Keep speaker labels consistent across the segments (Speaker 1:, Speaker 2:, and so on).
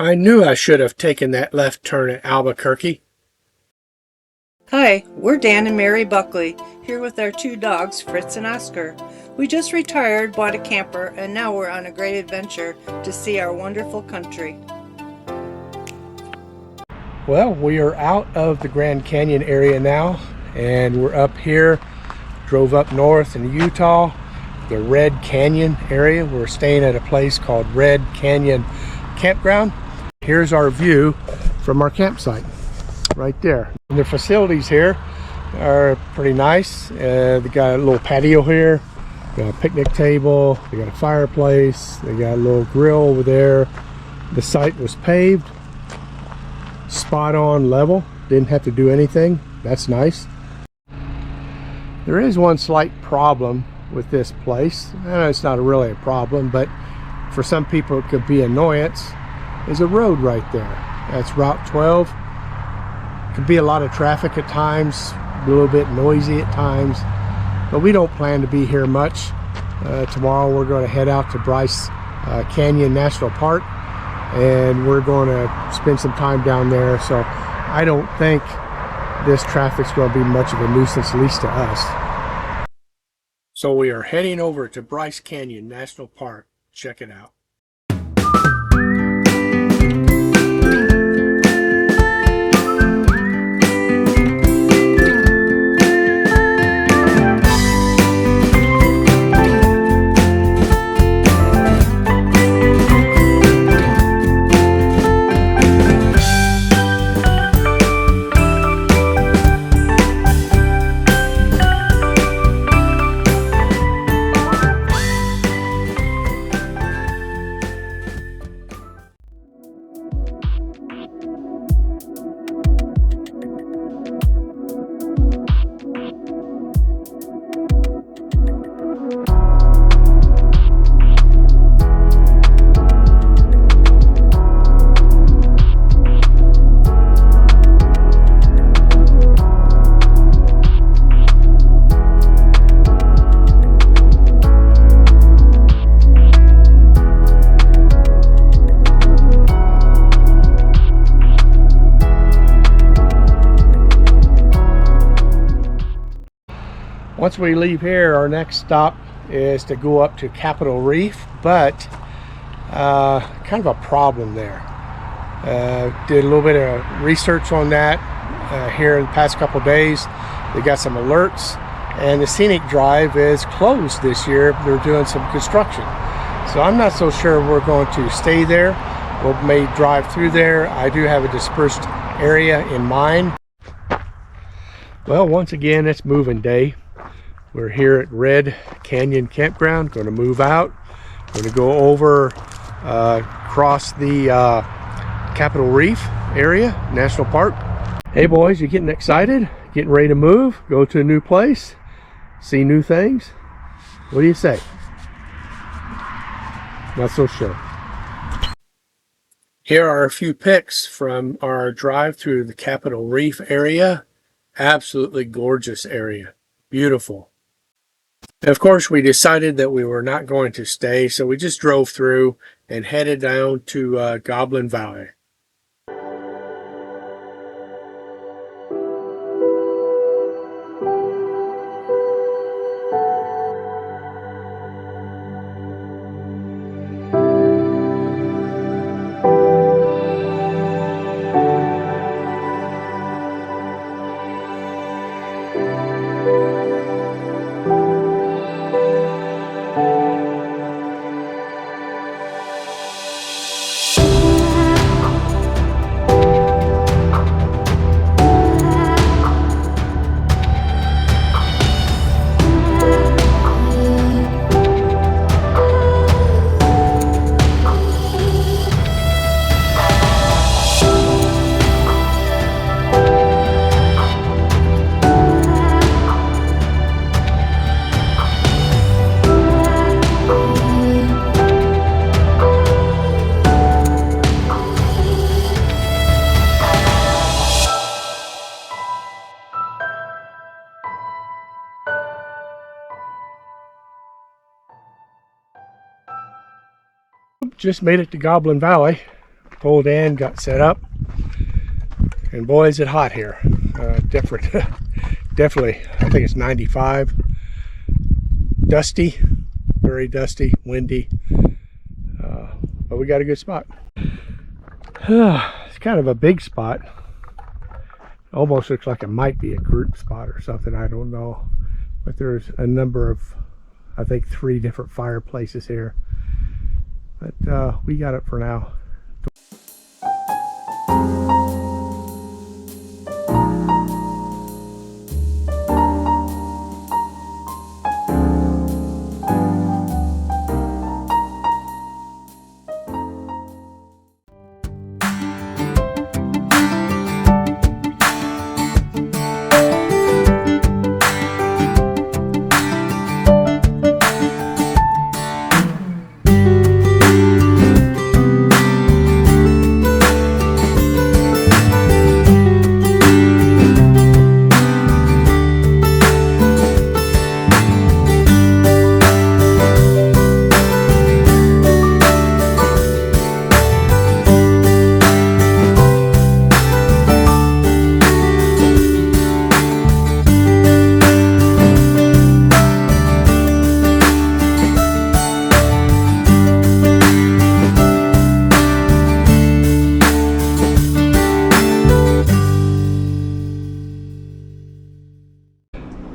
Speaker 1: I knew I should have taken that left turn at Albuquerque.
Speaker 2: Hi, we're Dan and Mary Buckley, here with our two dogs, Fritz and Oscar. We just retired, bought a camper, and now we're on a great adventure to see our wonderful country.
Speaker 1: Well, we are out of the Grand Canyon area now, and we're up here, drove up north in Utah, the Red Canyon area. We're staying at a place called Red Canyon Campground. Here's our view from our campsite, right there. And the facilities here are pretty nice. They got a little patio here, got a picnic table, they got a fireplace, they got a little grill over there. The site was paved, spot on level, didn't have to do anything. That's nice. There is one slight problem with this place. It's not really a problem, but for some people it could be annoyance. There's a road right there. That's Route 12. Could be a lot of traffic at times, a little bit noisy at times, but we don't plan to be here much. Tomorrow we're going to head out to Bryce Canyon National Park, and we're going to spend some time down there, so I don't think this traffic's going to be much of a nuisance, at least to us. So we are heading over to Bryce Canyon National Park. Check it out. Once we leave here, our next stop is to go up to Capitol Reef, but kind of a problem there. Did a little bit of research on that here in the past couple days. They got some alerts, and the scenic drive is closed this year. They're doing some construction, so I'm not so sure we're going to stay there. We may drive through there. I do have a dispersed area in mind. Well, once again, it's moving day. We're here at Red Canyon Campground, going to move out. Going to go over, across the Capitol Reef area, National Park. Hey boys, you getting excited? Getting ready to move? Go to a new place? See new things? What do you say? Not so sure. Here are a few pics from our drive through the Capitol Reef area. Absolutely gorgeous area. Beautiful. And of course, we decided that we were not going to stay, so we just drove through and headed down to Goblin Valley. Just made it to Goblin Valley. pulled in, got set up, and boy is it hot here. Different. Definitely, I think it's 95. Dusty, very dusty, windy, but we got a good spot. It's kind of a big spot. Almost looks like it might be a group spot or something, I don't know. But there's a number of, I think 3 different fireplaces here. But we got it for now.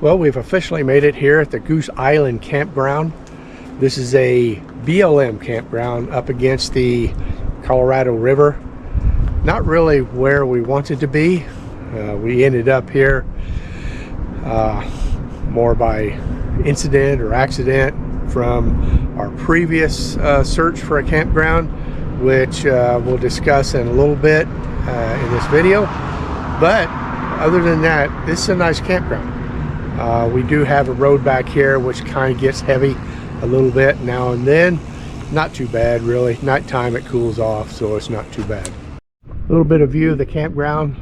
Speaker 1: Well, we've officially made it here at the Goose Island Campground. This is a BLM campground up against the Colorado River. Not really where we wanted to be. We ended up here more by incident or accident from our previous search for a campground, which we'll discuss in a little bit in this video. But other than that, this is a nice campground. We do have a road back here which kind of gets heavy a little bit now and then. Not too bad really. Nighttime it cools off, so it's not too bad. A little bit of view of the campground.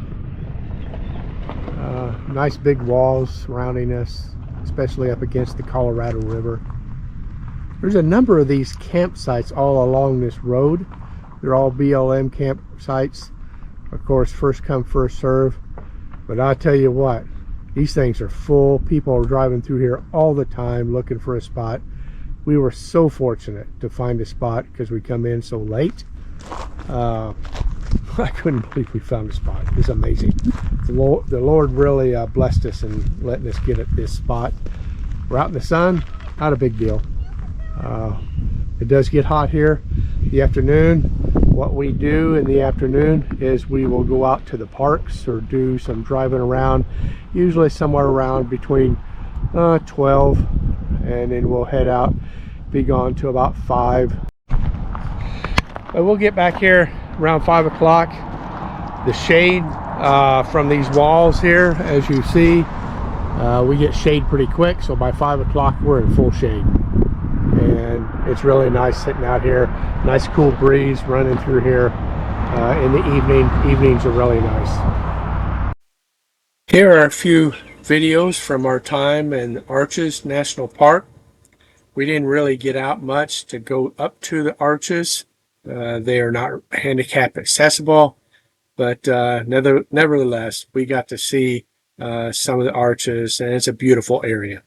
Speaker 1: Nice big walls surrounding us, especially up against the Colorado River. There's a number of these campsites all along this road. They're all BLM campsites. Of course, first come, first serve. But I'll tell you what, these things are full. People are driving through here all the time looking for a spot. We were so fortunate to find a spot because we come in so late. I couldn't believe we found a spot. It's amazing. The Lord really blessed us in letting us get at this spot. We're out in the sun, not a big deal. It does get hot here in the afternoon. What we do in the afternoon is we will go out to the parks or do some driving around, usually somewhere around between 12, and then we'll head out, be gone to about 5. But we'll get back here around 5 o'clock. The shade from these walls here, as you see, we get shade pretty quick, so by 5 o'clock we're in full shade. And it's really nice sitting out here. Nice cool breeze running through here in the evening. Evenings are really nice. Here are a few videos from our time in Arches National Park. We didn't really get out much to go up to the Arches. They are not handicap accessible, but nevertheless, we got to see some of the Arches, and it's a beautiful area.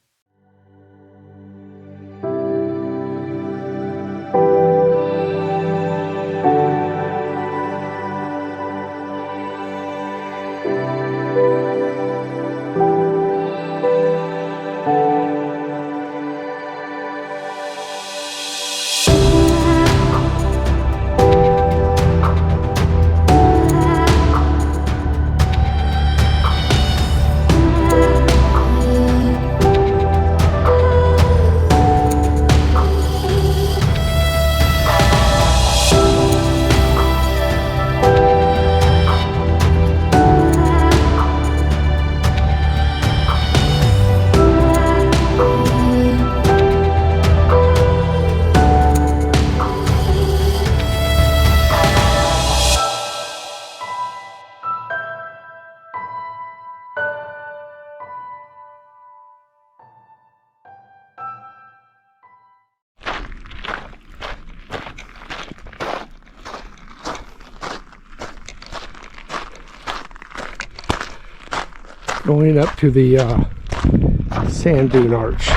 Speaker 1: Going up to the sand dune arch.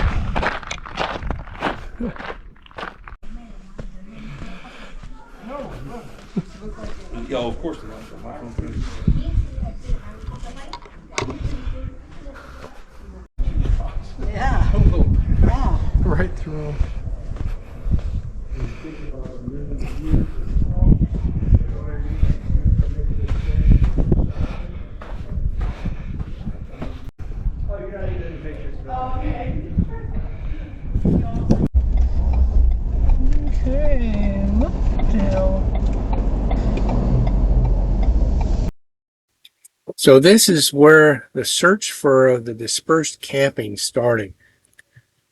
Speaker 3: Yeah, of course not.
Speaker 2: Yeah. Yeah.
Speaker 1: Right through them.
Speaker 2: Okay, look down.
Speaker 1: So this is where the search for the dispersed camping started.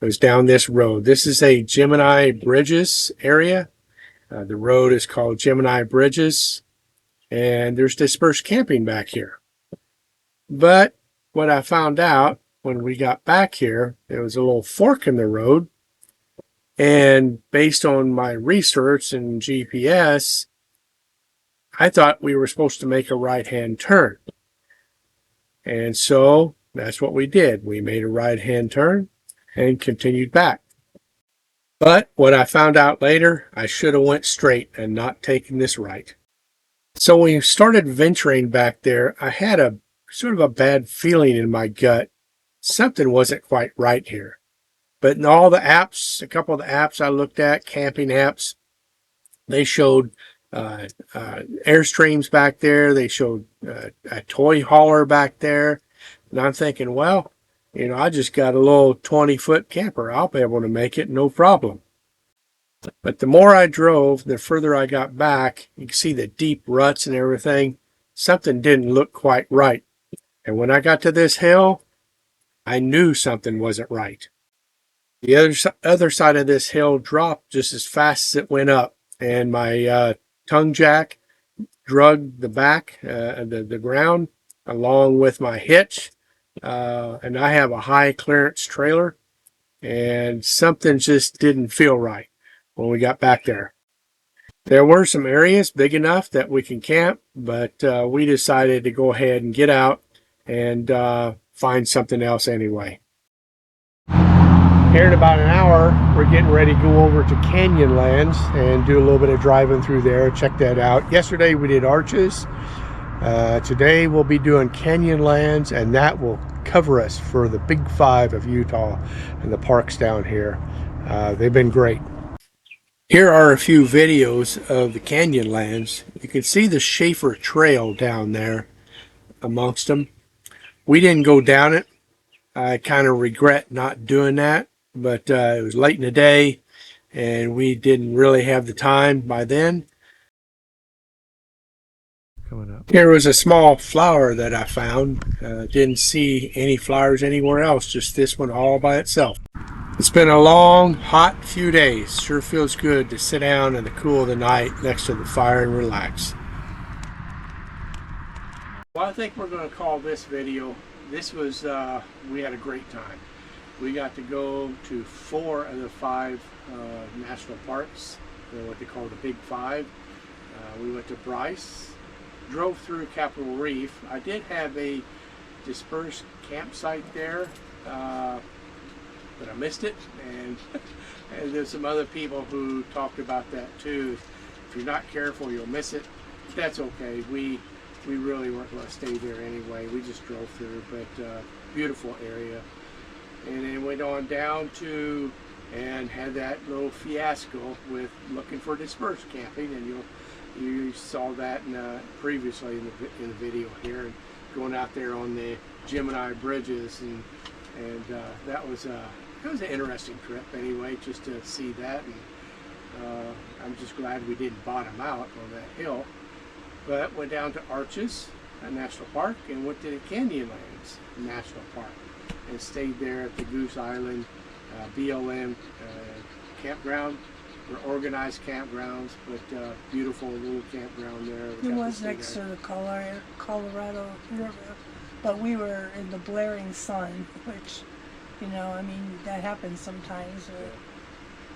Speaker 1: It was down this road. This is a Gemini Bridges area. The road is called Gemini Bridges, and there's dispersed camping back here. But what I found out when we got back here, there was a little fork in the road, and based on my research and GPS, I thought we were supposed to make a right-hand turn. And so that's what we did. We made a right-hand turn and continued back. But what I found out later, I should have went straight and not taken this right. So when we started venturing back there, I had a sort of a bad feeling in my gut. Something wasn't quite right here. But in all the apps, a couple of the apps I looked at, camping apps, they showed Airstreams back there. They showed a toy hauler back there. And I'm thinking, well, you know, I just got a little 20-foot camper. I'll be able to make it, no problem. But the more I drove, the further I got back, you can see the deep ruts and everything. Something didn't look quite right. And when I got to this hill, I knew something wasn't right. The other side of this hill dropped just as fast as it went up. And my tongue jack drug the back, the ground, along with my hitch. And I have a high clearance trailer. And something just didn't feel right when we got back there. There were some areas big enough that we can camp, but we decided to go ahead and get out and find something else anyway. Here in about an hour, we're getting ready to go over to Canyonlands and do a little bit of driving through there. Check that out. Yesterday we did Arches. Today we'll be doing Canyonlands, and that will cover us for the Big Five of Utah and the parks down here. They've been great. Here are a few videos of the Canyonlands. You can see the Schaefer Trail down there amongst them. We didn't go down it. I kind of regret not doing that, but it was late in the day and we didn't really have the time by then. Coming up. Here was a small flower that I found. Didn't see any flowers anywhere else, just this one all by itself. It's been a long, hot few days. Sure feels good to sit down in the cool of the night next to the fire and relax. Well, I think we're going to call this video. This was, we had a great time. We got to go to 4 of the 5 national parks, what they call the Big Five. We went to Bryce, drove through Capitol Reef. I did have a dispersed campsite there, but I missed it, and there's some other people who talked about that too. If you're not careful, you'll miss it. That's okay. We really weren't going to stay there anyway. We just drove through, but beautiful area. And then went on down to and had that little fiasco with looking for dispersed camping, and you saw that previously in the video here, and going out there on the Gemini Bridges, and that was it was an interesting trip anyway, just to see that, and I'm just glad we didn't bottom out on that hill. But went down to Arches National Park and went to the Canyonlands National Park and stayed there at the Goose Island BLM campground. They're organized campgrounds, but beautiful little campground there.
Speaker 4: It was next to the Colorado River, but we were in the blaring sun, which, you know, I mean, that happens sometimes.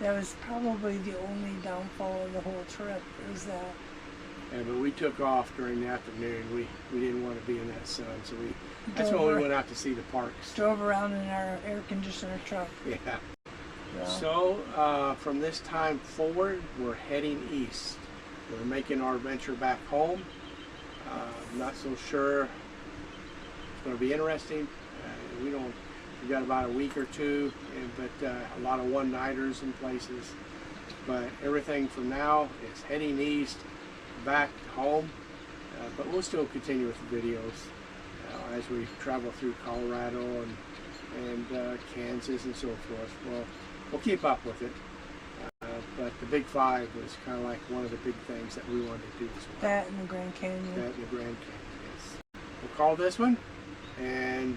Speaker 4: That was probably the only downfall of the whole trip, is that
Speaker 1: but we took off during the afternoon. We didn't want to be in that sun, so that's when we
Speaker 4: Drove
Speaker 1: went out to see the parks.
Speaker 4: Drove around in our air conditioner truck.
Speaker 1: Yeah.
Speaker 4: Yeah.
Speaker 1: So from this time forward, we're heading east. We're making our venture back home. Not so sure. It's going to be interesting. We've got about a week or two, but a lot of one-nighters in places. But everything from now is heading east, back home. But we'll still continue with the videos as we travel through Colorado and Kansas and so forth. We'll keep up with it. But the Big Five was kind of like one of the big things that we wanted to do as well.
Speaker 4: That and the Grand Canyon.
Speaker 1: That and the Grand Canyon, yes. We'll call this one. And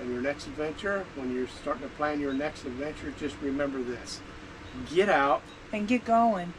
Speaker 1: your next adventure, when you're starting to plan your next adventure, just remember this. Get out.
Speaker 4: And get going.